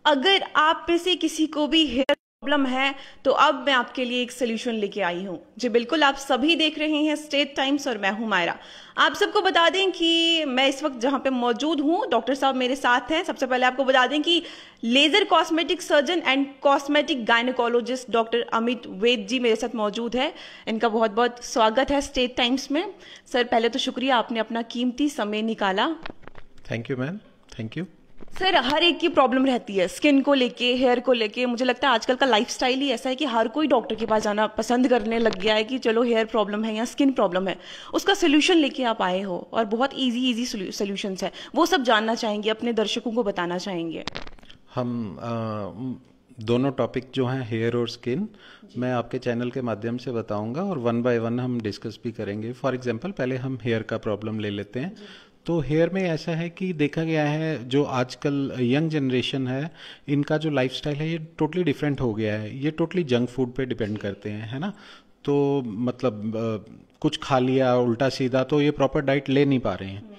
अगर आप में से किसी को भी हेयर प्रॉब्लम है तो अब मैं आपके लिए एक सोल्यूशन लेके आई हूँ। जी बिल्कुल, आप सभी देख रहे हैं स्टेट टाइम्स और मैं हूँ मायरा। आप सबको बता दें कि मैं इस वक्त जहाँ पे मौजूद हूँ, डॉक्टर साहब मेरे साथ हैं। सबसे पहले आपको बता दें कि laser cosmetic surgeon and cosmetic gynaecologist doctor Amit Vaid ji मेरे साथ मौजूद है। इनका बहुत बहुत स्वागत है स्टेट टाइम्स में। सर पहले तो शुक्रिया, आपने अपना कीमती समय निकाला। Thank you ma'am, thank you. Sir हर एक की प्रॉब्लम रहती है, स्किन को लेके, हेयर को लेके। मुझे लगता है आजकल का लाइफस्टाइल ही ऐसा है कि हर कोई डॉक्टर के पास जाना पसंद करने लग गया है कि चलो हेयर प्रॉब्लम है या स्किन प्रॉब्लम है, उसका सोल्यूशन लेके आप आए हो और बहुत इजी इजी सोल्यूशंस है। वो सब जानना चाहेंगे, अपने दर्शकों को बताना चाहेंगे। हम दोनों टॉपिक जो हैं हेयर और स्किन, मैं आपके चैनल के माध्यम से बताऊंगा और वन बाय वन हम डिस्कस भी करेंगे। फॉर एग्जांपल पहले हम हेयर का प्रॉब्लम ले लेते हैं। तो हेयर में ऐसा है कि देखा गया है जो आजकल यंग जनरेशन है, इनका जो लाइफस्टाइल है ये टोटली डिफरेंट हो गया है। ये टोटली जंक फूड पे डिपेंड करते हैं, है ना। तो मतलब कुछ खा लिया उल्टा सीधा, तो ये प्रॉपर डाइट ले नहीं पा रहे हैं।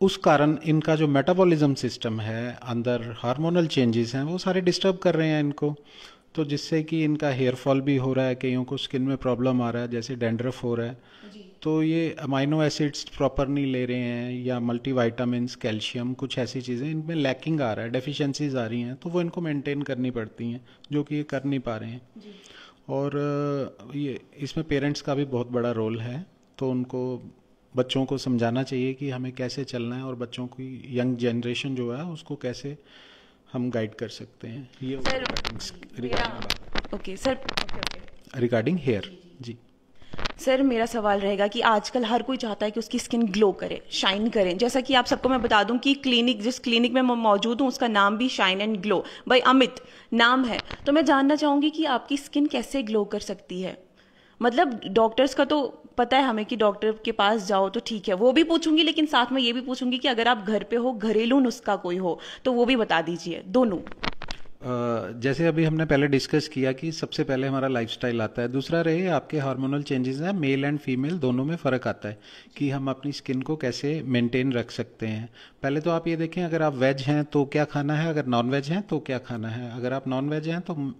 उस कारण इनका जो मेटाबॉलिज्म सिस्टम है, अंदर हार्मोनल चेंजेस हैं, वो सारे डिस्टर्ब कर रहे हैं इनको। तो जिससे कि इनका हेयर फॉल भी हो रहा है, कईयों को स्किन में प्रॉब्लम आ रहा है, जैसे डैंड्रफ हो रहा है। तो ये अमाइनो एसिड्स प्रॉपर नहीं ले रहे हैं, या मल्टीविटामिन्स, कैल्शियम, कुछ ऐसी चीज़ें इनमें लैकिंग आ रहा है, डेफिशिएंसीज आ रही हैं, तो वो इनको मेंटेन करनी पड़ती हैं, जो कि ये कर नहीं पा रहे हैं। और ये इसमें पेरेंट्स का भी बहुत बड़ा रोल है। तो उनको बच्चों को समझाना चाहिए कि हमें कैसे चलना है, और बच्चों की यंग जनरेशन जो है उसको कैसे हम गाइड कर सकते हैं। ये ओके सर, रिगार्डिंग हेयर। जी सर मेरा सवाल रहेगा कि आजकल हर कोई चाहता है कि उसकी स्किन ग्लो करे, शाइन करे। जैसा कि आप सबको मैं बता दूं कि जिस क्लिनिक में मैं मौजूद हूं उसका नाम भी shine and glow by Amit नाम है। तो मैं जानना चाहूंगी कि आपकी स्किन कैसे ग्लो कर सकती है। मतलब डॉक्टर्स का तो पता है हमें कि डॉक्टर के पास जाओ तो ठीक है, वो भी पूछूंगी, लेकिन साथ में ये भी पूछूंगी कि अगर आप घर पे हो, घरेलू नुस्खा कोई हो तो वो भी बता दीजिए, दोनों। जैसे अभी हमने पहले डिस्कस किया कि सबसे पहले हमारा लाइफस्टाइल आता है, दूसरा रहे आपके हार्मोनल चेंजेस हैं। मेल एंड फीमेल दोनों में फ़र्क आता है कि हम अपनी स्किन को कैसे मेंटेन रख सकते हैं। पहले तो आप ये देखें, अगर आप वेज हैं तो क्या खाना है, अगर नॉन वेज हैं तो क्या खाना है। अगर आप नॉन वेज हैं तो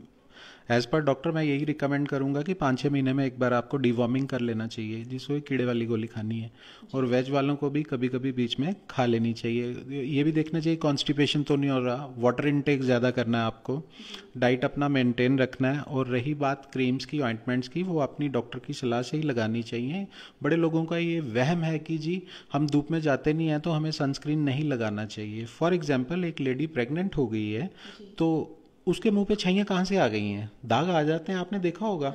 एज़ पर डॉक्टर मैं यही रिकमेंड करूंगा कि 5-6 महीने में एक बार आपको डिवॉर्मिंग कर लेना चाहिए, जिसको कीड़े वाली गोली खानी है। और वेज वालों को भी कभी कभी बीच में खा लेनी चाहिए। ये भी देखना चाहिए कॉन्स्टिपेशन तो नहीं हो रहा। वाटर इनटेक ज़्यादा करना है आपको, डाइट अपना मेंटेन रखना है। और रही बात क्रीम्स की, ऑइंटमेंट्स की, वो अपनी डॉक्टर की सलाह से ही लगानी चाहिए। बड़े लोगों का ये वहम है कि जी हम धूप में जाते नहीं हैं तो हमें सनस्क्रीन नहीं लगाना चाहिए। फॉर एग्जाम्पल एक लेडी प्रेग्नेंट हो गई है तो उसके मुंह पे छाइयाँ कहाँ से आ गई हैं, दाग आ जाते हैं। आपने देखा होगा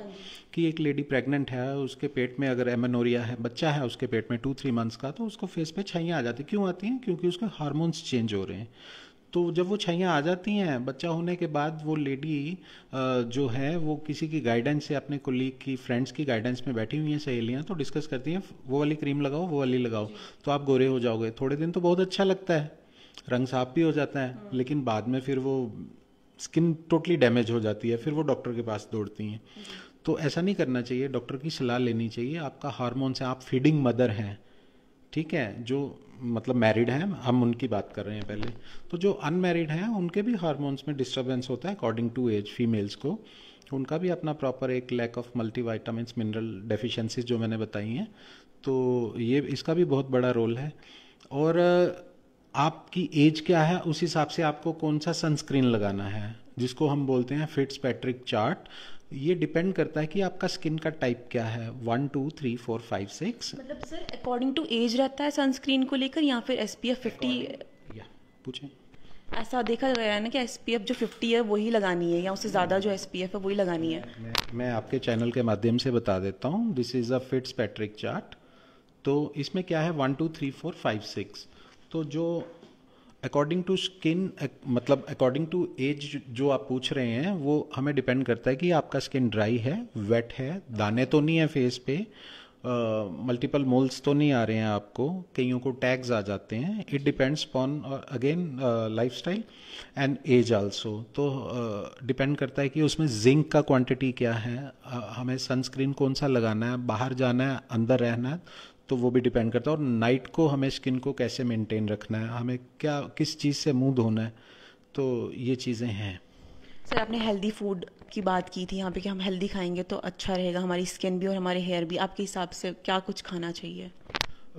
कि एक लेडी प्रेग्नेंट है, उसके पेट में अगर एमेनोरिया है, बच्चा है उसके पेट में 2-3 मंथ्स का, तो उसको फेस पे छाइयाँ आ जाती हैं। क्यों आती हैं? क्योंकि उसके हार्मोन्स चेंज हो रहे हैं। तो जब वो छाइयाँ आ जाती हैं बच्चा होने के बाद, वो लेडी जो है वो किसी की गाइडेंस से, अपने कोलीग की, फ्रेंड्स की गाइडेंस में बैठी हुई हैं सहेलियाँ, तो डिस्कस करती हैं वो वाली क्रीम लगाओ, वो वाली लगाओ, तो आप गोरे हो जाओगे। थोड़े दिन तो बहुत अच्छा लगता है, रंग साफ भी हो जाता है, लेकिन बाद में फिर वो स्किन टोटली डैमेज हो जाती है, फिर वो डॉक्टर के पास दौड़ती हैं। तो ऐसा नहीं करना चाहिए, डॉक्टर की सलाह लेनी चाहिए। आपका हार्मोन्स है, आप फीडिंग मदर हैं, ठीक है, जो मतलब मैरिड हैं, हम उनकी बात कर रहे हैं पहले। तो जो अनमैरिड हैं उनके भी हार्मोन्स में डिस्टर्बेंस होता है अकॉर्डिंग टू एज। फीमेल्स को उनका भी अपना प्रॉपर एक lack of multivitamins, mineral deficiencies जो मैंने बताई हैं, तो ये इसका भी बहुत बड़ा रोल है। और आपकी एज क्या है उस हिसाब से आपको कौन सा सनस्क्रीन लगाना है, जिसको हम बोलते हैं फिट्सपैट्रिक चार्ट। ये डिपेंड करता है कि आपका स्किन का टाइप क्या है, 1 2 3 4 5 6। मतलब सर अकॉर्डिंग टू एज रहता है सनस्क्रीन को लेकर, या फिर SPF 50? या पूछें। ऐसा देखा गया है ना कि SPF जो 50 है वही लगानी है, या उससे ज़्यादा जो SPF है वही लगानी है? मैं आपके चैनल के माध्यम से बता देता हूँ। This is a Fitzpatrick chart. तो इसमें क्या है, 1 2 3 4 5 6। तो जो अकॉर्डिंग टू स्किन, मतलब अकॉर्डिंग टू एज जो आप पूछ रहे हैं, वो हमें डिपेंड करता है कि आपका स्किन ड्राई है, वेट है, दाने तो नहीं है फेस पे, मल्टीपल मोल्स तो नहीं आ रहे हैं आपको, कईयों को टैग्स आ जाते हैं। It depends upon again lifestyle and age also. तो डिपेंड करता है कि उसमें जिंक का क्वांटिटी क्या है, हमें सनस्क्रीन कौन सा लगाना है, बाहर जाना है, अंदर रहना है, तो वो भी डिपेंड करता है। और नाइट को हमें स्किन को कैसे मेंटेन रखना है, हमें क्या किस चीज़ से मुंह धोना है, तो ये चीज़ें हैं। सर आपने हेल्दी फूड की बात की थी यहाँ पे कि हम हेल्दी खाएंगे तो अच्छा रहेगा, हमारी स्किन भी और हमारे हेयर भी। आपके हिसाब से क्या कुछ खाना चाहिए?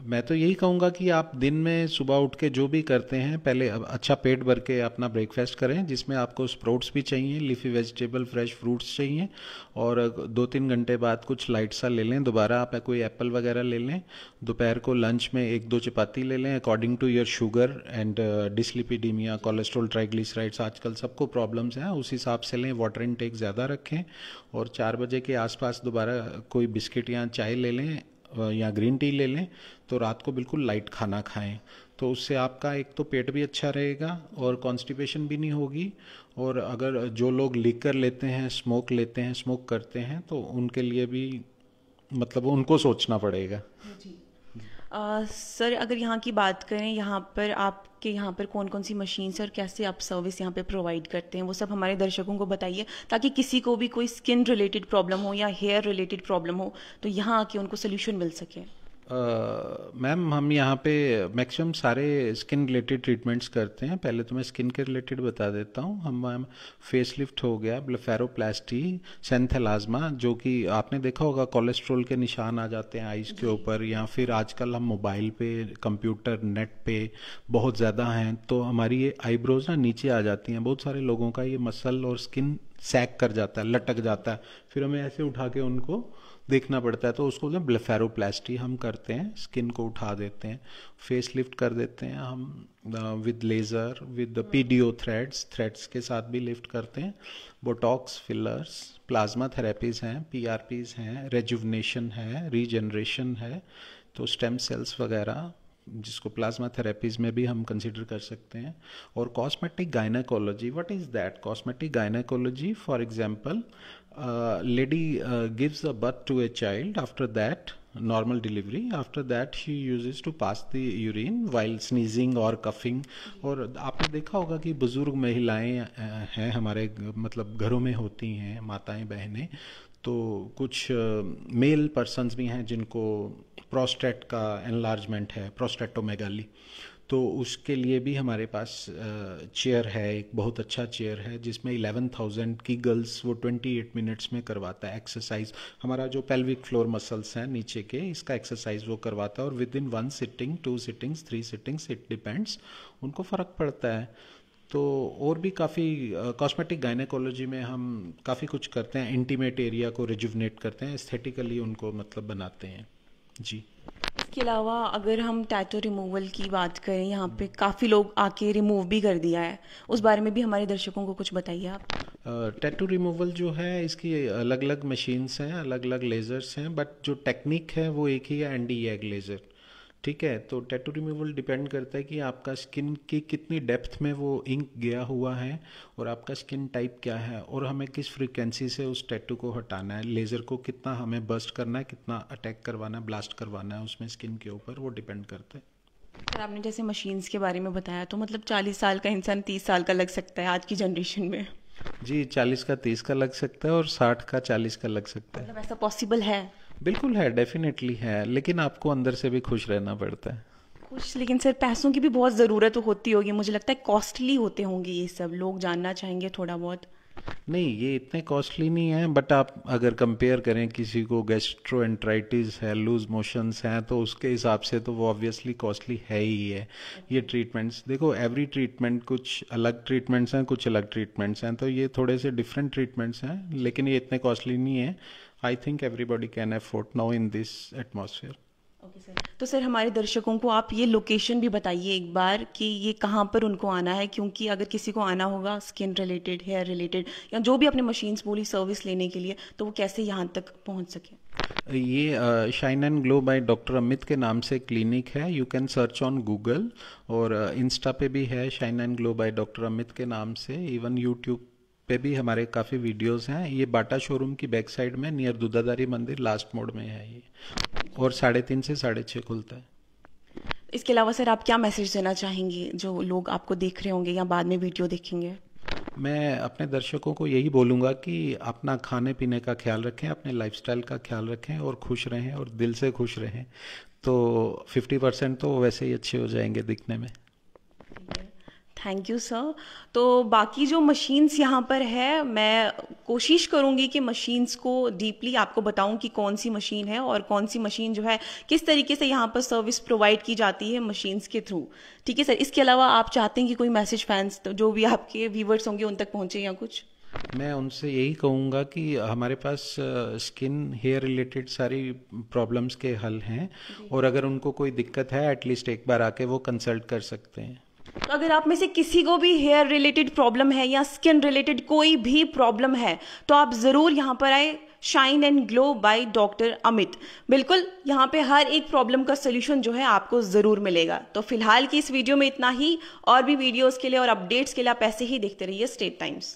मैं तो यही कहूँगा कि आप दिन में सुबह उठ के जो भी करते हैं, पहले अच्छा पेट भर के अपना ब्रेकफास्ट करें, जिसमें आपको स्प्रोट्स भी चाहिए, लीफी वेजिटेबल, फ्रेश फ्रूट्स चाहिए, और 2-3 घंटे बाद कुछ लाइट सा ले लें, दोबारा आप कोई एप्पल वगैरह ले लें। दोपहर को लंच में 1-2 चपाती ले लें according to your sugar and dyslipidaemia, cholesterol, triglycerides, आजकल सबको प्रॉब्लम्स हैं, उस हिसाब से लें। वाटर इनटेक ज़्यादा रखें, और 4 बजे के आसपास दोबारा कोई बिस्किट या चाय ले लें या ग्रीन टी ले लें। तो रात को बिल्कुल लाइट खाना खाएं, तो उससे आपका एक तो पेट भी अच्छा रहेगा और कॉन्स्टिपेशन भी नहीं होगी। और अगर जो लोग लीकर लेते हैं, स्मोक लेते हैं, स्मोक करते हैं, तो उनके लिए भी मतलब उनको सोचना पड़ेगा। जी। सर अगर यहाँ की बात करें, यहाँ पर आपके यहाँ पर कौन कौन सी मशीन्स और कैसे आप सर्विस यहाँ पे प्रोवाइड करते हैं, वो सब हमारे दर्शकों को बताइए, ताकि किसी को भी कोई स्किन रिलेटेड प्रॉब्लम हो या हेयर रिलेटेड प्रॉब्लम हो तो यहाँ आके उनको सोल्यूशन मिल सके। मैम, हम यहाँ पे मैक्सिमम सारे स्किन रिलेटेड ट्रीटमेंट्स करते हैं। पहले तो मैं स्किन के रिलेटेड बता देता हूँ। हम मैम फेस लिफ्ट हो गया, ब्लेफेरोप्लास्टी, सेंथेलाज्मा, जो कि आपने देखा होगा कोलेस्ट्रॉल के निशान आ जाते हैं आइज़ के ऊपर, या फिर आजकल हम मोबाइल पे, कंप्यूटर, नेट पे बहुत ज़्यादा हैं, तो हमारी ये आईब्रोज ना नीचे आ जाती हैं। बहुत सारे लोगों का ये मसल और स्किन सैग कर जाता है, लटक जाता है, फिर हमें ऐसे उठा के उनको देखना पड़ता है, तो उसको बोलते हैं ब्लेफेरोप्लास्टी। हम करते हैं, स्किन को उठा देते हैं, फेस लिफ्ट कर देते हैं हम with laser, with PDO threads के साथ भी लिफ्ट करते हैं। बोटॉक्स, फिलर्स, प्लाज्मा थेरेपीज़ हैं, पीआरपीज़ हैं, रेजुवनेशन है, रीजनरेशन है, तो स्टेम सेल्स वगैरह, जिसको प्लाज्मा थेरेपीज़ में भी हम कंसिडर कर सकते हैं। और cosmetic gynaecology, what is that? Cosmetic gynaecology, for example, lady gives a birth to a child, after that normal delivery, after that she uses to pass the urine while sneezing or coughing। और आपने देखा होगा कि बुजुर्ग महिलाएं हैं हमारे मतलब घरों में होती हैं, माताएं, बहनें, तो कुछ मेल पर्सन्स भी हैं जिनको प्रोस्टेट का एनलार्जमेंट है, प्रोस्टेटोमेगाली, तो उसके लिए भी हमारे पास चेयर है, एक बहुत अच्छा चेयर है, जिसमें 11,000 की गर्ल्स वो 28 मिनट्स में करवाता है एक्सरसाइज। हमारा जो पेल्विक फ्लोर मसल्स हैं नीचे के, इसका एक्सरसाइज वो करवाता है, और with in 1 sitting, 2 sittings, 3 sittings, it depends, उनको फ़र्क पड़ता है। तो और भी काफ़ी कॉस्मेटिक गायनेकोलॉजी में हम काफ़ी कुछ करते हैं, इंटीमेट एरिया को रिजुवनेट करते हैं, एस्थेटिकली उनको मतलब बनाते हैं। जी। इसके अलावा अगर हम टैटू रिमूवल की बात करें, यहाँ पे काफ़ी लोग आके रिमूव भी कर दिया है, उस बारे में भी हमारे दर्शकों को कुछ बताइए आप। टैटू रिमूवल जो है, इसकी अलग अलग मशीन्स हैं, अलग अलग लेज़र्स हैं, बट जो टेक्निक है वो एक ही है, एंटी एग लेज़र। ठीक है, तो टैटू रिमूवल डिपेंड करता है कि आपका स्किन की कितनी डेप्थ में वो इंक गया हुआ है, और आपका स्किन टाइप क्या है, और हमें किस फ्रीक्वेंसी से उस टैटू को हटाना है, लेज़र को कितना हमें बस्ट करना है, कितना अटैक करवाना है, ब्लास्ट करवाना है उसमें स्किन के ऊपर, वो डिपेंड करता है। सर आपने जैसे मशीन्स के बारे में बताया, तो मतलब 40 साल का इंसान 30 साल का लग सकता है आज की जनरेशन में? जी, 40 का 30 का लग सकता है, और 60 का 40 का लग सकता है। मतलब ऐसा पॉसिबल है? बिल्कुल है, डेफिनेटली है, लेकिन आपको अंदर से भी खुश रहना पड़ता है। कुछ, लेकिन सर पैसों की भी बहुत ज़रूरत होती होगी, मुझे लगता है कॉस्टली होते होंगे ये सब, लोग जानना चाहेंगे थोड़ा बहुत। नहीं, ये इतने कॉस्टली नहीं है, बट आप अगर कंपेयर करें, किसी को गैस्ट्रोएंटराइटिस है, लूज मोशंस हैं, तो उसके हिसाब से तो वो ऑब्वियसली कॉस्टली है ही है। ये ट्रीटमेंट्स देखो, एवरी ट्रीटमेंट, कुछ अलग ट्रीटमेंट्स हैं, कुछ अलग ट्रीटमेंट्स हैं, तो ये थोड़े से डिफरेंट ट्रीटमेंट्स हैं, लेकिन ये इतने कॉस्टली नहीं है। I think everybody can afford now in this atmosphere. Okay sir, तो सर हमारे दर्शकों को आप ये लोकेशन भी बताइए एक बार कि ये कहाँ पर उनको आना है, क्योंकि अगर किसी को आना होगा स्किन रिलेटेड, हेयर रिलेटेड, या जो भी अपने मशीन्स बोली सर्विस लेने के लिए, तो वो कैसे यहाँ तक पहुँच सके? ये shine and glow by doctor Amit के नाम से क्लिनिक है, you can search on Google, और इंस्टा पे भी है shine and glow by doctor Amit के नाम से, इवन यूट्यूब पे भी हमारे काफ़ी वीडियोस हैं। ये बाटा शोरूम की बैक साइड में, नियर दूधाधारी मंदिर, लास्ट मोड में है ये, और 3:30 से 6:30 खुलता है। इसके अलावा सर आप क्या मैसेज देना चाहेंगे जो लोग आपको देख रहे होंगे या बाद में वीडियो देखेंगे? मैं अपने दर्शकों को यही बोलूँगा कि अपना खाने पीने का ख्याल रखें, अपने लाइफस्टाइल का ख्याल रखें, और खुश रहें, और दिल से खुश रहें, तो 50% तो वैसे ही अच्छे हो जाएंगे दिखने में। Thank you sir. तो बाकी जो मशीन्स यहाँ पर है, मैं कोशिश करूँगी कि मशीन्स को डीपली आपको बताऊँ कि कौन सी मशीन है और कौन सी मशीन जो है किस तरीके से यहाँ पर सर्विस प्रोवाइड की जाती है मशीन्स के थ्रू। ठीक है सर, इसके अलावा आप चाहते हैं कि कोई मैसेज फैंस तो जो भी आपके व्यूवर्स होंगे उन तक पहुँचे या कुछ? मैं उनसे यही कहूँगा कि हमारे पास स्किन हेयर रिलेटेड सारी प्रॉब्लम्स के हल हैं, और अगर उनको कोई दिक्कत है एटलीस्ट एक बार आके वो कंसल्ट कर सकते हैं। तो अगर आप में से किसी को भी हेयर रिलेटेड प्रॉब्लम है या स्किन रिलेटेड कोई भी प्रॉब्लम है तो आप जरूर यहाँ पर आए, shine and glow by doctor Amit. बिल्कुल यहाँ पे हर एक प्रॉब्लम का सोल्यूशन जो है आपको जरूर मिलेगा। तो फिलहाल की इस वीडियो में इतना ही, और भी वीडियोस के लिए और अपडेट्स के लिए आप ऐसे ही देखते रहिए स्टेट टाइम्स।